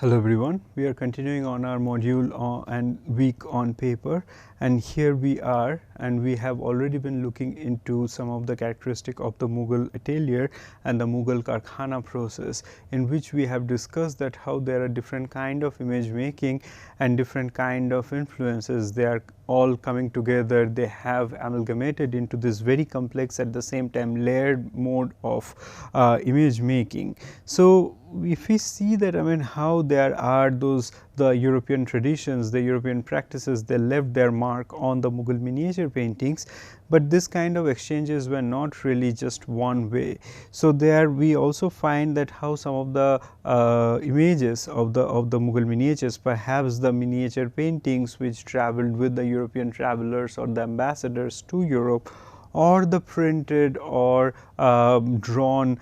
Hello everyone, we are continuing on our module and week on paper, and here we are, and we have already been looking into some of the characteristic of the Mughal atelier and the Mughal Karkhana process, in which we have discussed that how there are different kind of image making and different kind of influences. They are all coming together, they have amalgamated into this very complex, at the same time layered mode of image making. So if we see that, how there are the European traditions, the European practices, they left their mark on the Mughal miniature paintings, but this kind of exchanges were not really just one way. So there we also find that how some of the images of the Mughal miniatures, perhaps the miniature paintings which traveled with the European travelers or the ambassadors to Europe, or the printed or drawn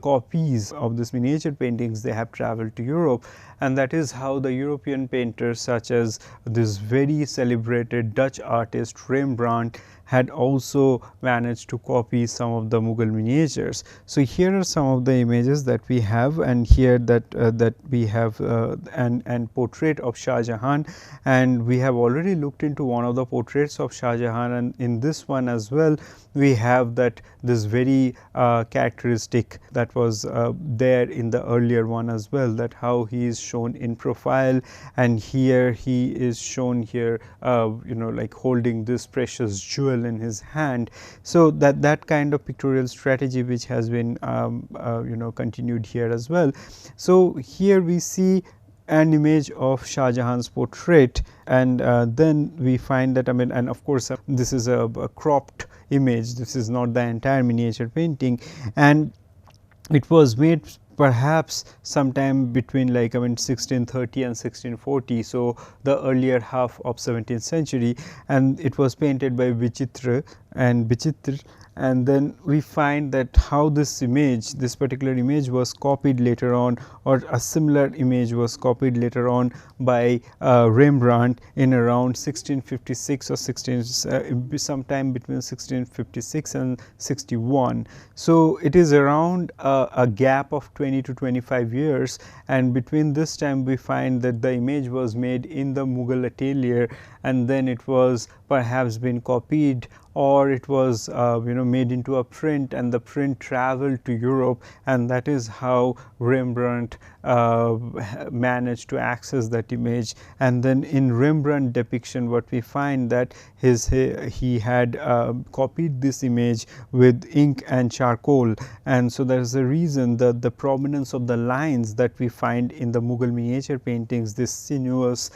copies of this miniature paintings, they have traveled to Europe, and that is how the European painters such as this very celebrated Dutch artist Rembrandt had also managed to copy some of the Mughal miniatures. So here are some of the images that we have, and here that we have an portrait of Shah Jahan, and we have already looked into one of the portraits of Shah Jahan, and in this one as well we have that this very characteristic that was there in the earlier one as well, that how he is shown in profile, and here he is shown here like holding this precious jewel in his hand. So that kind of pictorial strategy which has been continued here as well. So here we see an image of Shah Jahan's portrait, and then we find that and of course this is a cropped image, this is not the entire miniature painting, and it was made perhaps sometime between 1630 and 1640, so the earlier half of 17th century, and it was painted by Vichitra, and then we find that how this image, this particular image was copied later on, or a similar image was copied later on by Rembrandt in around 1656 or sometime between 1656 and 61. So it is around a gap of 20 to 25 years, and between this time we find that the image was made in the Mughal atelier, and then it was perhaps been copied, or it was made into a print, and the print traveled to Europe, and that is how Rembrandt managed to access that image. And then in Rembrandt depiction, what we find that he had copied this image with ink and charcoal, and so there is a reason that the prominence of the lines that we find in the Mughal miniature paintings, this sinuous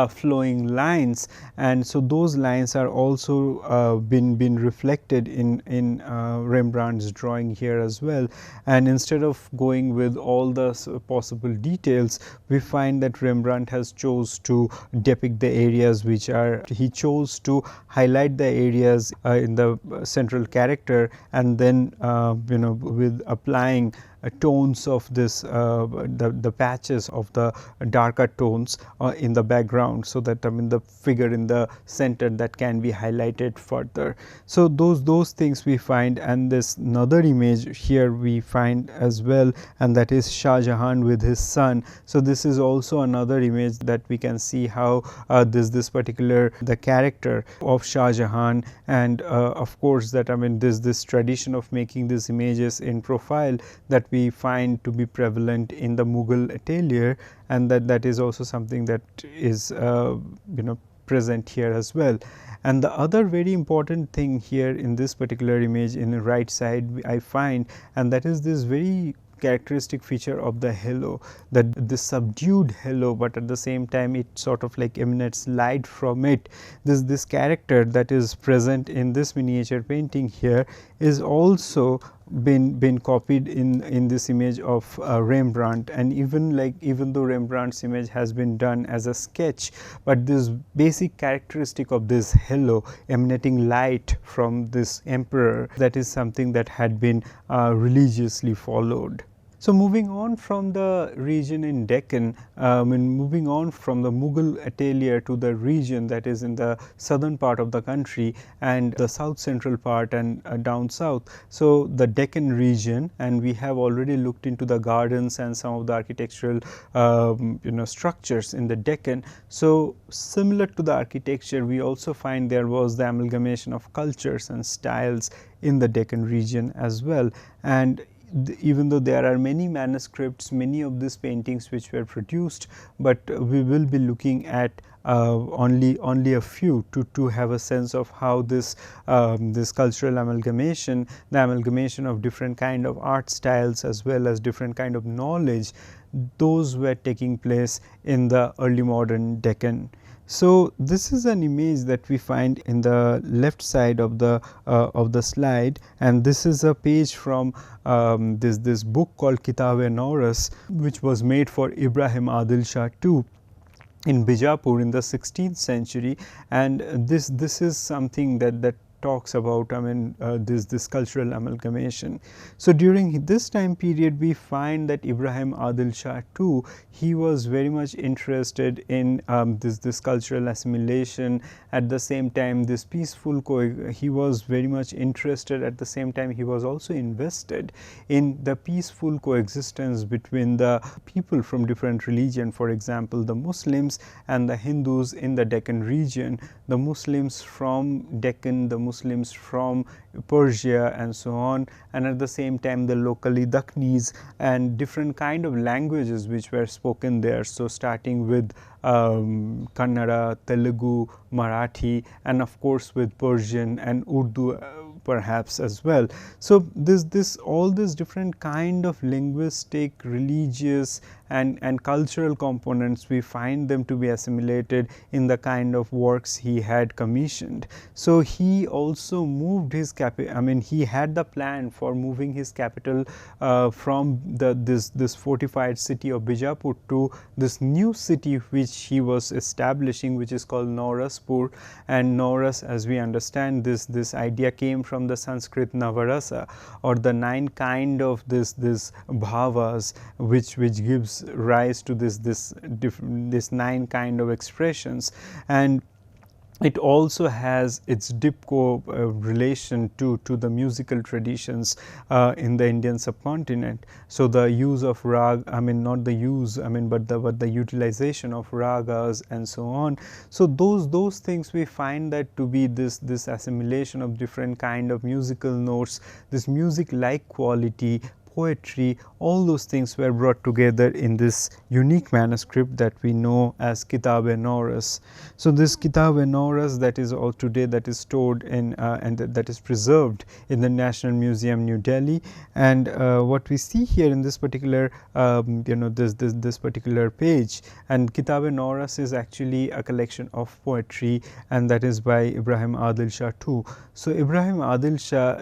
flowing lines, and so those lines are also been reflected in Rembrandt's drawing here as well. And instead of going with all the possible details, we find that Rembrandt has chose to depict the areas which are, he chose to highlight the areas in the central character, and then with applying tones of this the patches of the darker tones in the background, so that the figure in the center that can be highlighted further. So those things we find, and this another image here we find as well, and that is Shah Jahan with his son. So this is also another image that we can see how this particular the character of Shah Jahan, and of course that this tradition of making these images in profile that we find to be prevalent in the Mughal atelier, and that is also something that is present here as well. And the other very important thing here in this particular image in the right side I find, and that is this very characteristic feature of the halo, that the subdued halo, but at the same time it sort of like emanates light from it. This character that is present in this miniature painting here is also been copied in this image of Rembrandt, and even though Rembrandt's image has been done as a sketch, but this basic characteristic of this halo emanating light from this emperor, that is something that had been religiously followed. So, moving on from the region in Deccan, moving on from the Mughal atelier to the region that is in the southern part of the country and the south central part and down south. So, the Deccan region, and we have already looked into the gardens and some of the architectural structures in the Deccan. So, similar to the architecture, we also find there was the amalgamation of cultures and styles in the Deccan region as well. And even though there are many manuscripts, many of these paintings which were produced, but we will be looking at only a few to have a sense of how this this cultural amalgamation, the amalgamation of different kind of art styles as well as different kind of knowledge, those were taking place in the early modern Deccan. So, this is an image that we find in the left side of the slide, and this is a page from this book called Kitab-i-Nauras, which was made for Ibrahim Adil Shah II in Bijapur in the 16th century, and this is something that talks about this cultural amalgamation. So, during this time period we find that Ibrahim Adil Shah II, he was very much interested in this cultural assimilation. At the same time, this peaceful he was very much interested, at the same time he was also invested in the peaceful coexistence between the people from different religion. For example, the Muslims and the Hindus in the Deccan region, the Muslims from Deccan, the Muslims from Persia and so on, and at the same time the locally Dakhnis and different kind of languages which were spoken there. So, starting with Kannada, Telugu, Marathi, and of course with Persian and Urdu perhaps as well. So, all these different kind of linguistic, religious and cultural components, we find them to be assimilated in the kind of works he had commissioned. So, he also moved his he had the plan for moving his capital from this fortified city of Bijapur to this new city which he was establishing, which is called Nauraspur. And Nauras, as we understand, this idea came from the Sanskrit Navarasa, or the 9 kind of this bhavas which gives rise to this 9 kind of expressions. And it also has its deep relation to the musical traditions in the Indian subcontinent. So, the use of rag, not the use, but the utilization of ragas and so on. So, those things we find that to be this assimilation of different kind of musical notes, this music like quality, poetry, all those things were brought together in this unique manuscript that we know as Kitab-i-Nauras. So, this Kitab-i-Nauras that is all today, that is stored in and that is preserved in the National Museum, New Delhi. And what we see here in this particular this particular page, and Kitab-i-Nauras is actually a collection of poetry, and that is by Ibrahim Adil Shah II. So, Ibrahim Adil Shah,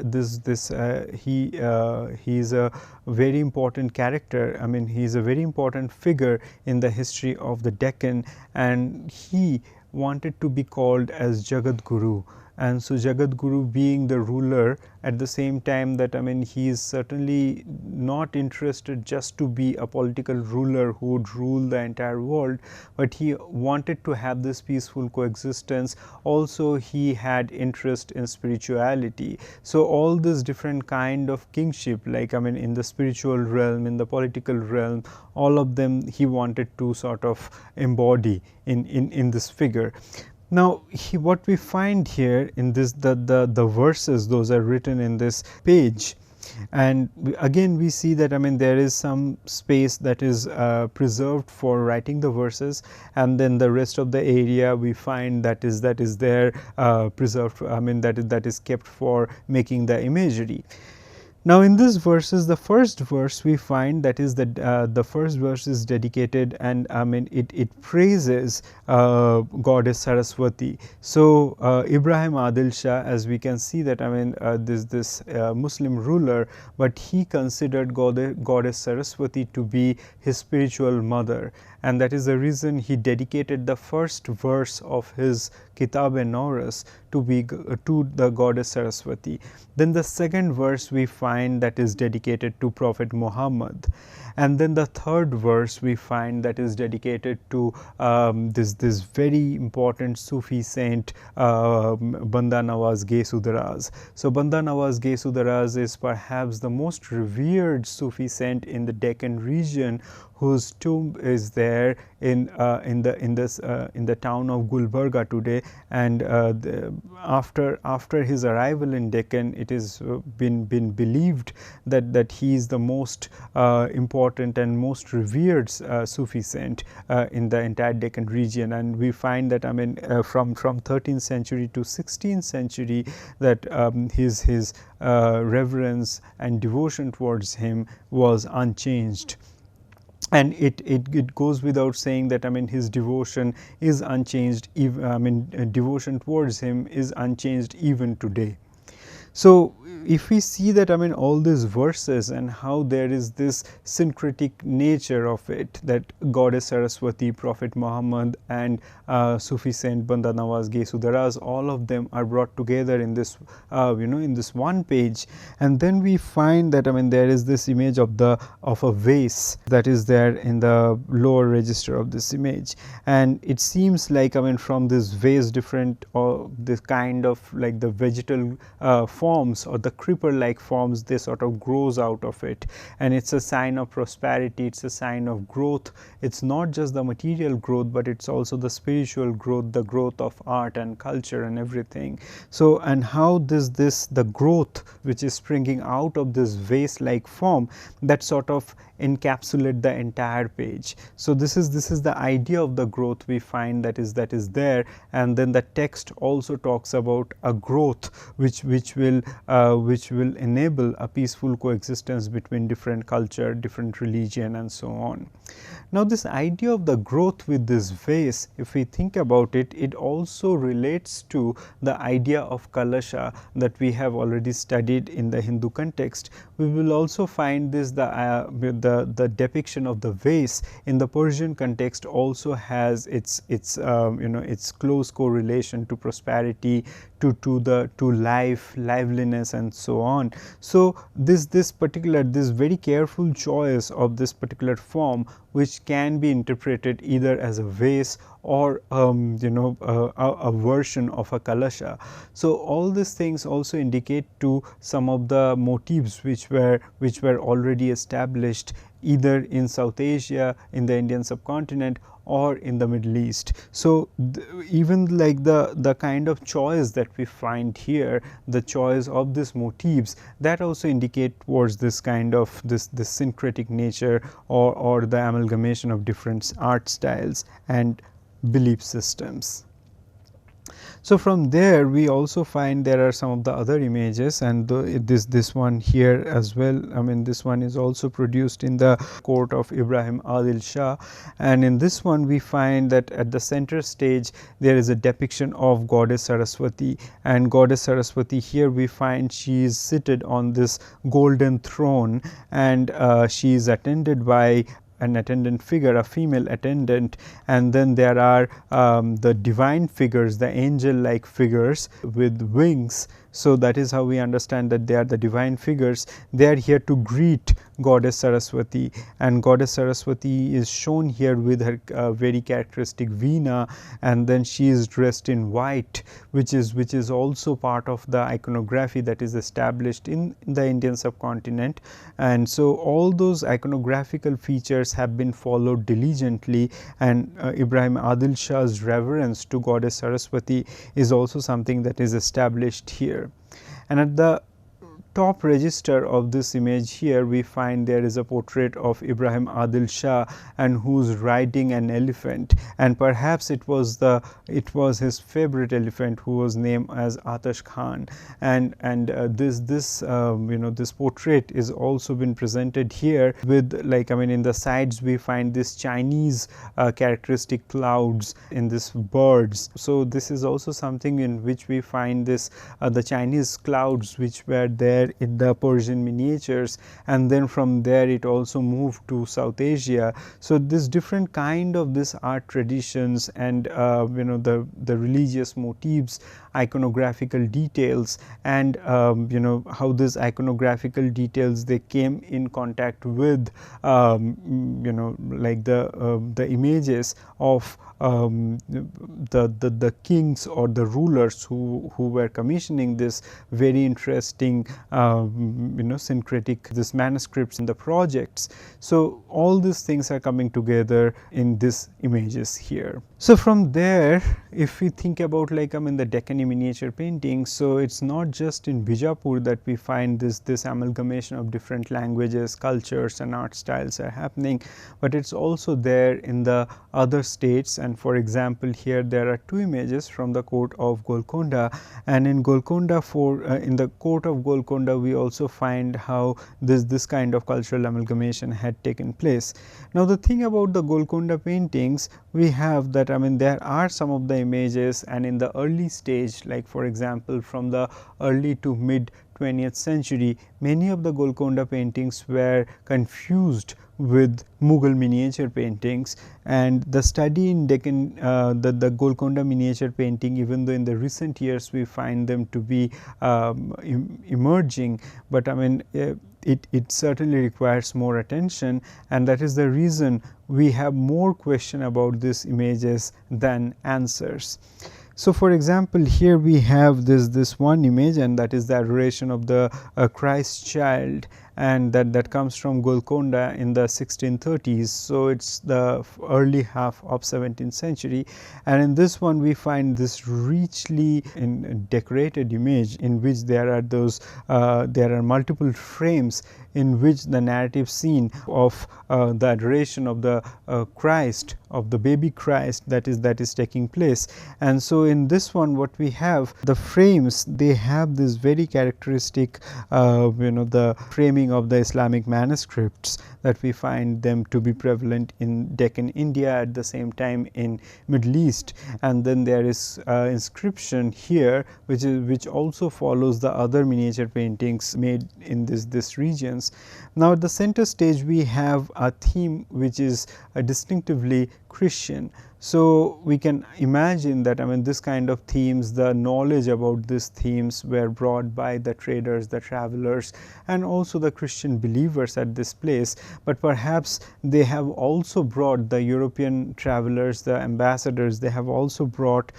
he is a very important character. He is a very important figure in the history of the Deccan, and he wanted to be called as Jagat Guru. And so, Jagat Guru being the ruler, at the same time that he is certainly not interested just to be a political ruler who would rule the entire world, but he wanted to have this peaceful coexistence. Also, he had interest in spirituality. So, all this different kind of kingship, like in the spiritual realm, in the political realm, all of them he wanted to sort of embody in this figure. Now, what we find here in this, the verses, those are written in this page, and again we see that there is some space that is preserved for writing the verses, and then the rest of the area we find that is there preserved, that is kept for making the imagery. Now, in these verses, the first verse we find that is the first verse is dedicated, and it praises goddess Saraswati. So, Ibrahim Adil Shah, as we can see that this Muslim ruler, but he considered goddess Saraswati to be his spiritual mother, and that is the reason he dedicated the first verse of his Kitab-i-Nauras to the goddess Saraswati. Then the second verse we find that is dedicated to Prophet Muhammad, and then the third verse we find that is dedicated to this very important Sufi saint Banda Nawaz Ge-Sudaraz. So Banda Nawaz Ge-Sudaraz is perhaps the most revered Sufi saint in the Deccan region, whose tomb is there in the town of Gulbarga today. And after his arrival in Deccan, it is been believed that he is the most important and most revered Sufi saint in the entire Deccan region. And we find that, I mean, from 13th century to 16th century, that his reverence and devotion towards him was unchanged. And it goes without saying that, I mean, his devotion is unchanged, devotion towards him is unchanged even today. So if we see that, I mean, all these verses and how there is this syncretic nature of it, that goddess Saraswati, Prophet Muhammad, and Sufi saint Banda Nawaz Ge-Sudaraz, all of them are brought together in this in this one page. And then we find that, I mean, there is this image of a vase that is there in the lower register of this image, and it seems like, I mean, from this vase, different this kind of like the vegetal forms or the creeper like forms, they sort of grows out of it, and it's a sign of prosperity, it's a sign of growth. It's not just the material growth, but it's also the spiritual growth, the growth of art and culture and everything. So, and how the growth which is springing out of this vase like form, that sort of encapsulate the entire page. So this is the idea of the growth we find that is there. And then the text also talks about a growth which will enable a peaceful coexistence between different culture, different religion, and so on. Now this idea of the growth with this vase, if we think about it, it also relates to the idea of kalasha that we have already studied in the Hindu context. We will also find this, the depiction of the vase in the Persian context also has its close correlation to prosperity, to life, liveliness, and so on. So this very careful choice of this particular form, which can be interpreted either as a vase or a version of a kalasha. So all these things also indicate to some of the motifs which were already established either in South Asia, in the Indian subcontinent, or in the Middle East. So even like the kind of choice that we find here, the choice of these motifs, that also indicate towards this kind of this syncretic nature or the amalgamation of different art styles and belief systems. So from there we also find there are some of the other images, and this one here as well. I mean, this one is also produced in the court of Ibrahim Adil Shah, and in this one we find that at the center stage there is a depiction of goddess Saraswati, and goddess Saraswati here we find she is seated on this golden throne, and she is attended by an attendant figure, a female attendant, and then there are the divine figures, the angel like figures with wings. So that is how we understand that they are the divine figures. They are here to greet goddess Saraswati, and goddess Saraswati is shown here with her very characteristic veena, and then she is dressed in white, which is also part of the iconography that is established in the Indian subcontinent. And so all those iconographical features have been followed diligently, and Ibrahim Adil Shah's reverence to goddess Saraswati is also something that is established here. And at the top register of this image here we find there is a portrait of Ibrahim Adil Shah, and who's riding an elephant, and perhaps it was his favorite elephant, who was named as Atash Khan. And this portrait is also been presented here with, like, I mean, in the sides we find this Chinese characteristic clouds in this birds. So this is also something in which we find this the Chinese clouds which were there there in the Persian miniatures, and then from there it also moved to South Asia. So this different kind of this art traditions and the religious motifs, iconographical details, and how these iconographical details they came in contact with like the images of the kings or the rulers who were commissioning this very interesting syncretic this manuscripts in the projects. So all these things are coming together in these images here. So from there, if we think about like the Deccani miniature painting, so it's not just in Bijapur that we find this amalgamation of different languages, cultures and art styles are happening, but it's also there in the other states. And for example, here there are two images from the court of Golconda, and in Golconda in the court of Golconda we also find how this kind of cultural amalgamation had taken place. Now the thing about the Golconda paintings, we have that there are some of the images, and in the early stage, like for example from the early to mid 20th century, many of the Golconda paintings were confused with Mughal miniature paintings, and the study in Deccan the Golconda miniature painting, even though in the recent years we find them to be emerging, but it certainly requires more attention, and that is the reason we have more question about these images than answers. So for example, here we have this one image, and that is the adoration of the Christ child, and that comes from Golconda in the 1630s. So it's the early half of 17th century, and in this one we find this richly decorated image in which there are multiple frames in which the narrative scene of the adoration of the Christ, of the baby Christ, that is taking place. And so in this one what we have, the frames, they have this very characteristic the framing of the Islamic manuscripts that we find them to be prevalent in Deccan India, at the same time in Middle East. And then there is inscription here which also follows the other miniature paintings made in this regions. Now at the center stage we have a theme which is distinctively Christian. So we can imagine that this kind of themes, the knowledge about these themes were brought by the traders, the travelers, and also the Christian believers at this place. But perhaps they have also brought, the European travelers, the ambassadors, they have also brought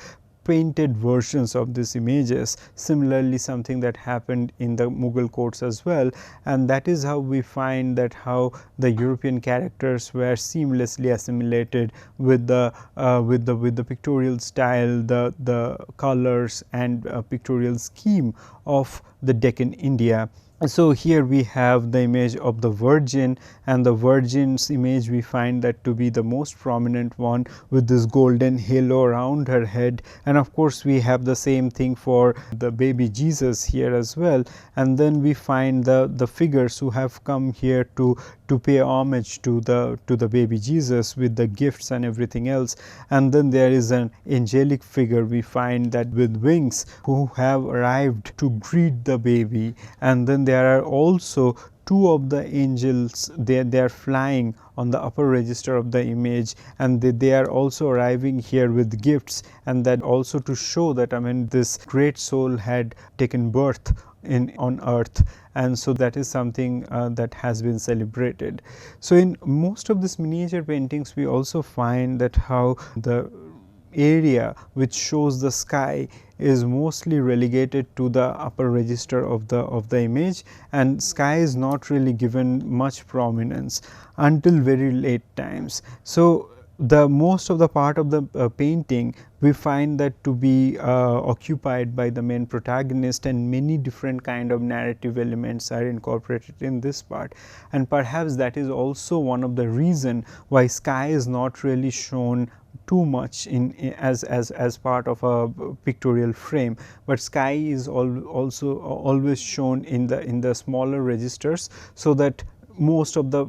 painted versions of these images. Similarly, something that happened in the Mughal courts as well, and that is how we find that how the European characters were seamlessly assimilated with the pictorial style, the colors and pictorial scheme of the Deccan India. So here we have the image of the Virgin, and the Virgin's image we find that to be the most prominent one, with this golden halo around her head. And of course we have the same thing for the baby Jesus here as well. And then we find the figures who have come here to pay homage to the baby Jesus with the gifts and everything else. And then there is an angelic figure we find that with wings, who have arrived to greet the baby. And then there are also two of the angels, they are flying on the upper register of the image, and they are also arriving here with gifts, and that also to show that this great soul had taken birth on earth. And so that is something that has been celebrated. So in most of these miniature paintings we also find that how the area which shows the sky is mostly relegated to the upper register of the image, and sky is not really given much prominence until very late times. So the most of the part of the painting we find that to be occupied by the main protagonist, and many different kind of narrative elements are incorporated in this part. And perhaps that is also one of the reason why sky is not really shown too much as part of a pictorial frame, but sky is also always shown in the smaller registers, so that most of the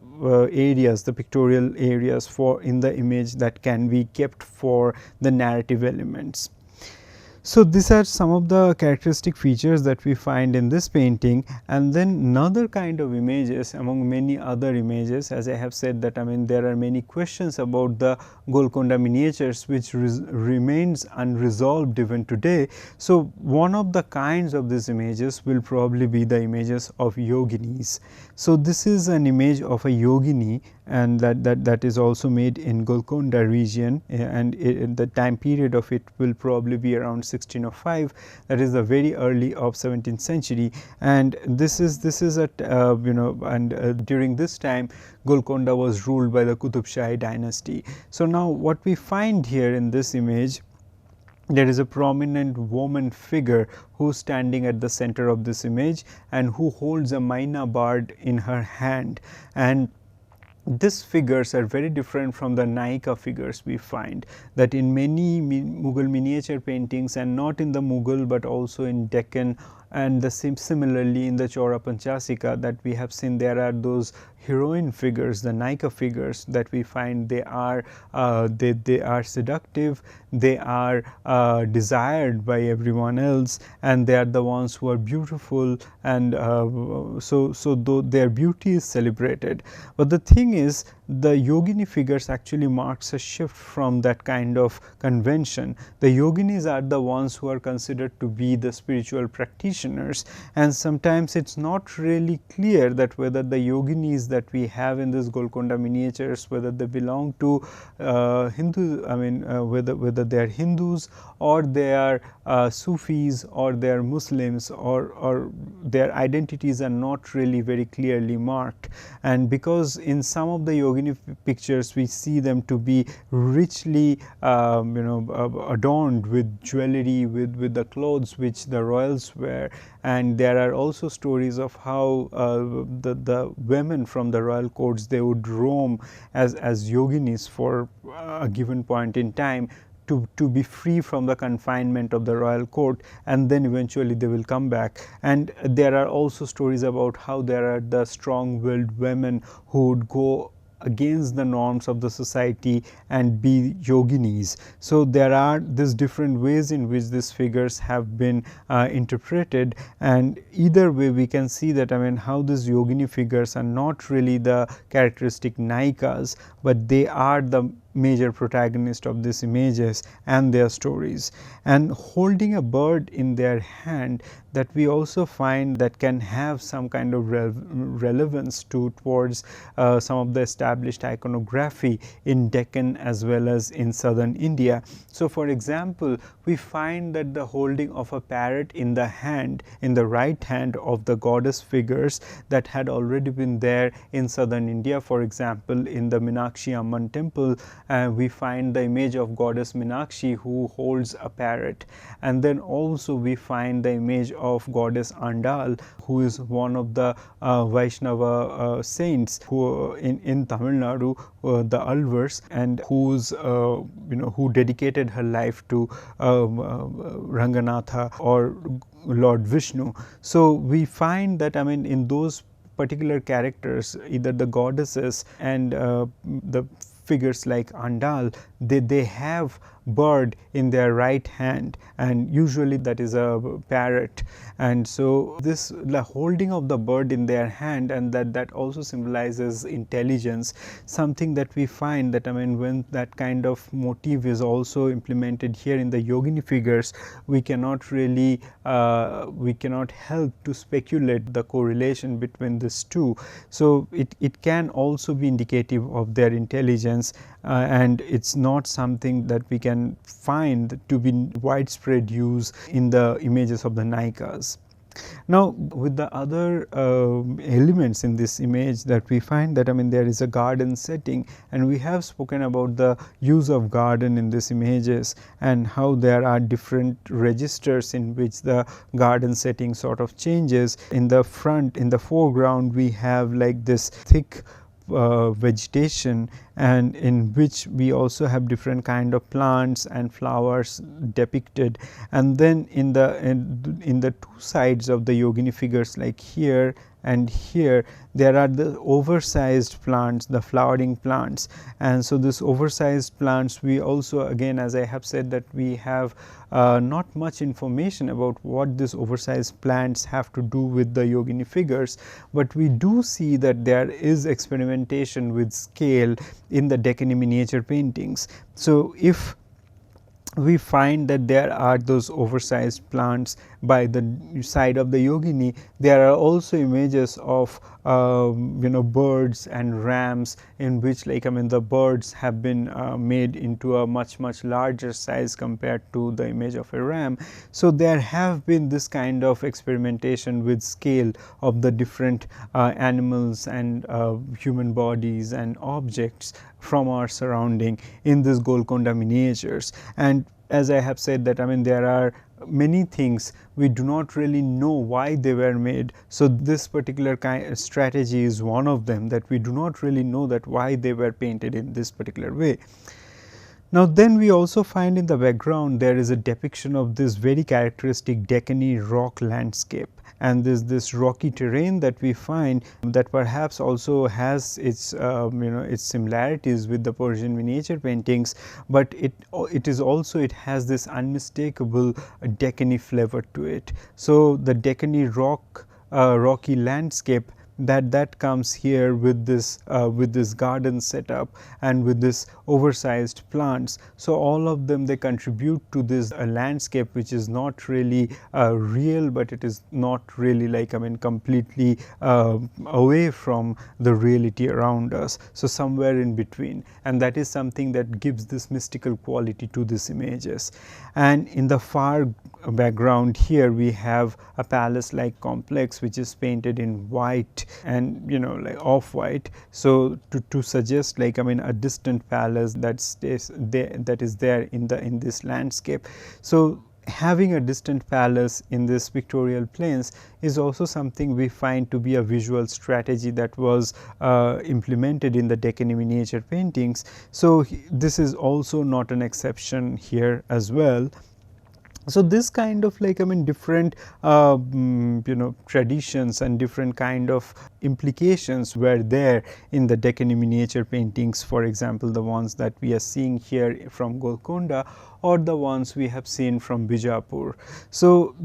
areas, the pictorial areas in the image, that can be kept for the narrative elements. So, these are some of the characteristic features that we find in this painting, and then another kind of images among many other images, as I have said that there are many questions about the Golconda miniatures which remains unresolved even today. So, one of the kinds of these images will probably be the images of yoginis. So, this is an image of a yogini, and that is also made in Golconda region, and the time period of it will probably be around 1605, that is the very early of 17th century. And this is at during this time Golconda was ruled by the Qutub Shahi dynasty. So, now what we find here in this image, there is a prominent woman figure who is standing at the center of this image and who holds a maina bird in her hand, and these figures are very different from the Nayika figures we find, that in many Mughal miniature paintings, and not in the Mughal but also in Deccan, and the similarly in the Chaura Panchasika that we have seen, there are those heroine figures, the Nayika figures that we find, they are seductive, they are desired by everyone else, and they are the ones who are beautiful, and so though their beauty is celebrated. But the thing is, the yogini figures actually marks a shift from that kind of convention. The yoginis are the ones who are considered to be the spiritual practitioners, and sometimes it is not really clear that whether the yoginis that we have in this Golconda miniatures, whether they belong to Hindu, whether they are Hindus or they are Sufis or they are Muslims, or their identities are not really very clearly marked. And because in some of the yogini pictures we see them to be richly adorned with jewelry, with the clothes which the royals wear, and there are also stories of how the women from the royal courts, they would roam as yoginis for a given point in time to be free from the confinement of the royal court, and then eventually they will come back. And there are also stories about how there are the strong-willed women who would go against the norms of the society and be yoginis. So, there are these different ways in which these figures have been interpreted, and either way we can see that how these yogini figures are not really the characteristic Nayikas, but they are the major protagonist of these images and their stories. And holding a bird in their hand, that we also find that can have some kind of relevance towards some of the established iconography in Deccan as well as in southern India. So, for example, we find that the holding of a parrot in the hand, in the right hand of the goddess figures, that had already been there in southern India. For example, in the Meenakshi Amman temple, we find the image of goddess Meenakshi who holds a parrot, and then also we find the image of goddess Andal, who is one of the Vaishnava saints who in Tamil Nadu, the Alvars, and whose who dedicated her life to Ranganatha or Lord Vishnu. So, we find that in those particular characters, either the goddesses and the figures like Andal, they have bird in their right hand, and usually that is a parrot. And so, this the holding of the bird in their hand, and that also symbolizes intelligence, something that we find that when that kind of motif is also implemented here in the yogini figures, we cannot really we cannot help to speculate the correlation between these two. So, it can also be indicative of their intelligence, and it is not something that we can find to be widespread use in the images of the Nayikas. Now, with the other elements in this image, that we find that there is a garden setting, and we have spoken about the use of garden in these images and how there are different registers in which the garden setting sort of changes. In the front, in the foreground, we have like this thick vegetation, and in which we also have different kind of plants and flowers depicted. And then in the two sides of the Yogini figures, like here and here, there are the oversized plants, the flowering plants. And so this oversized plants, we also, again, as I have said, that we have not much information about what these oversized plants have to do with the Yogini figures, but we do see that there is experimentation with scale in the Deccani miniature paintings. So if we find that there are those oversized plants by the side of the Yogini, there are also images of birds and rams, in which, like, the birds have been made into a much larger size compared to the image of a ram. So there have been this kind of experimentation with scale of the different animals and human bodies and objects from our surrounding in this Golconda miniatures. And as I have said, that there are many things we do not really know why they were made. So this particular strategy is one of them, that we do not really know that why they were painted in this particular way. Now then we also find in the background there is a depiction of this very characteristic Deccani rock landscape, and this rocky terrain that we find, that perhaps also has its its similarities with the Persian miniature paintings, but it is also, it has this unmistakable Deccani flavor to it. So the Deccani rocky landscape that comes here with this garden setup and with this oversized plants. So all of them, they contribute to this landscape, which is not really real, but it is not really, like, completely away from the reality around us. So somewhere in between, and that is something that gives this mystical quality to these images. And in the far background here, we have a palace like complex, which is painted in white and like off white, so to suggest, like, a distant palace that stays there, that is there in this landscape. So having a distant palace in this pictorial plains is also something we find to be a visual strategy that was implemented in the Deccani miniature paintings. So this is also not an exception here as well. So this kind of, like, different traditions and different kind of implications were there in the Deccani miniature paintings. For example, the ones that we are seeing here from Golconda, or the ones we have seen from Bijapur. So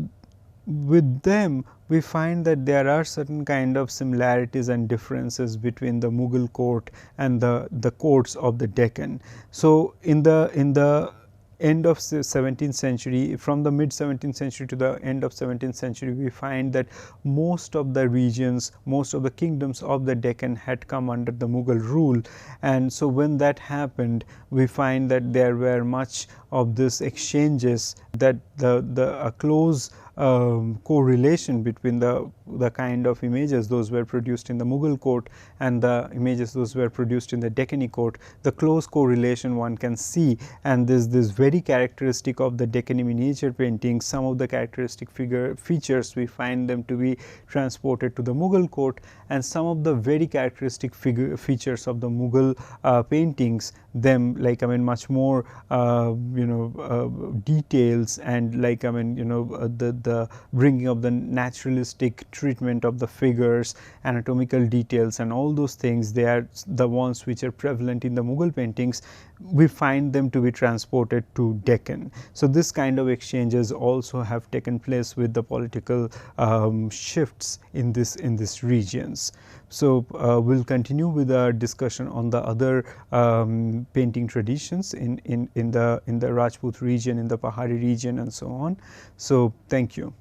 with them, we find that there are certain kind of similarities and differences between the Mughal court and the courts of the Deccan. So in the end of 17th century, from the mid 17th century to the end of 17th century, we find that most of the regions, most of the kingdoms of the Deccan had come under the Mughal rule. And so when that happened, we find that there were much of this exchanges, that a close correlation between the kind of images those were produced in the Mughal court and the images those were produced in the Deccani court, the close correlation one can see. And this very characteristic of the Deccani miniature paintings, some of the characteristic features we find them to be transported to the Mughal court, and some of the very characteristic features of the Mughal paintings, them, like, much more details, and, like, the bringing of the naturalistic treatment of the figures, anatomical details, and all those things, they are the ones which are prevalent in the Mughal paintings. We find them to be transported to Deccan. So this kind of exchanges also have taken place with the political shifts in this regions. So we'll continue with our discussion on the other painting traditions in the Rajput region, in the Pahari region, and so on. So thank you.